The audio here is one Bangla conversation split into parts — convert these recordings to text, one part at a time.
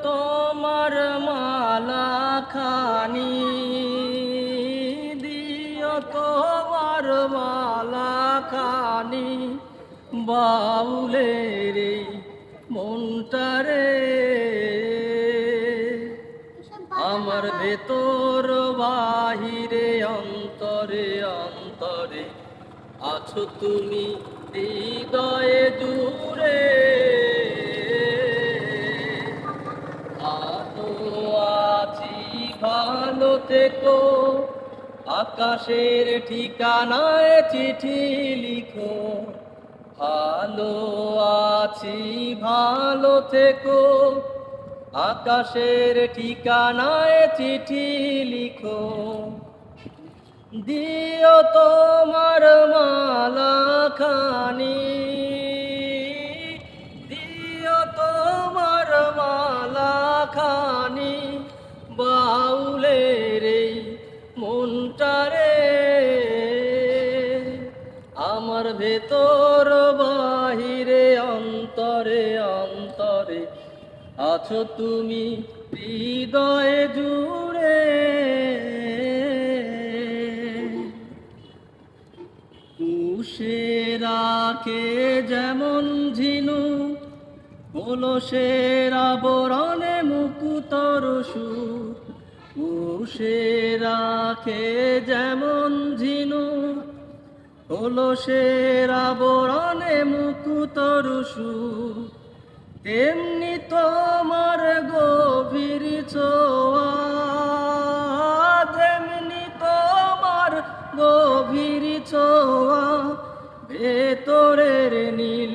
তোমার মালা খানি দিও তোমার মালা খানি বাউলের মনটারে আমার ভেতর বাহিরে অন্তরে অন্তরে আছো তুমি হৃদয়ে জুড়ে আছি ভালো থেকো আকাশের ঠিকানায় চিঠি লিখো ভালো আছি ভালো থেকো আকাশের ঠিকানায় চিঠি লিখো দিও তোমার মালা খানি দিও তোমার মালা খানি বাউলের মনটারে আমার ভেতর বাহিরে অন্তরে অন্তরে আছো তুমি হৃদয়ে জুড়ে কুশের আঁখে যেমন ঝিনু কলসের আবরণে মুকুতর সুর কুশের আঁখে যেমন ঝিনু কলসের আবরণে মুকুতর সুর তেমনি তোমার গভীর ছোঁয়া তেমনি তোমার গভীর ছোঁয়া ভেতরের নীল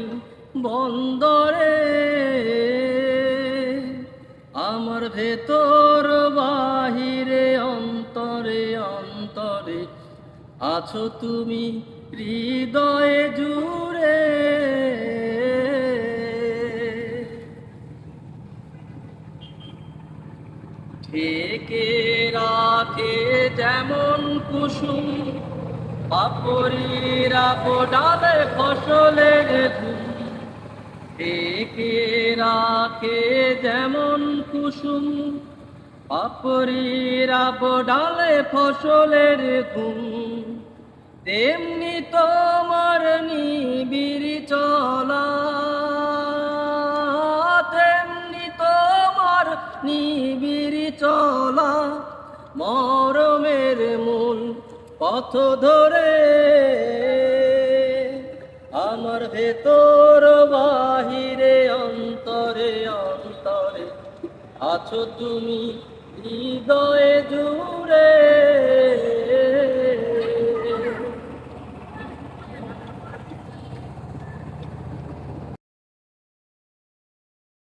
বন্দরে আমার ভেতর বাহিরে অন্তরে অন্তরে আছো তুমি হৃদয়ে জুড়ে ঢেকে রাখে যেমন কুসুম পাপড়ির ডালে ফসলের ধুম ঢেকে রাখে যেমন কুসুম পাপড়ির ডালে ফসলের ঘুম তেমনি তোমার নিবিড় চলা তেমনি তোমার নিবিড় চলা মরমের মূল পথ ধরে আমার ভেতর বাহিরে অন্তরে অন্তরে আছো তুমি হৃদয়ে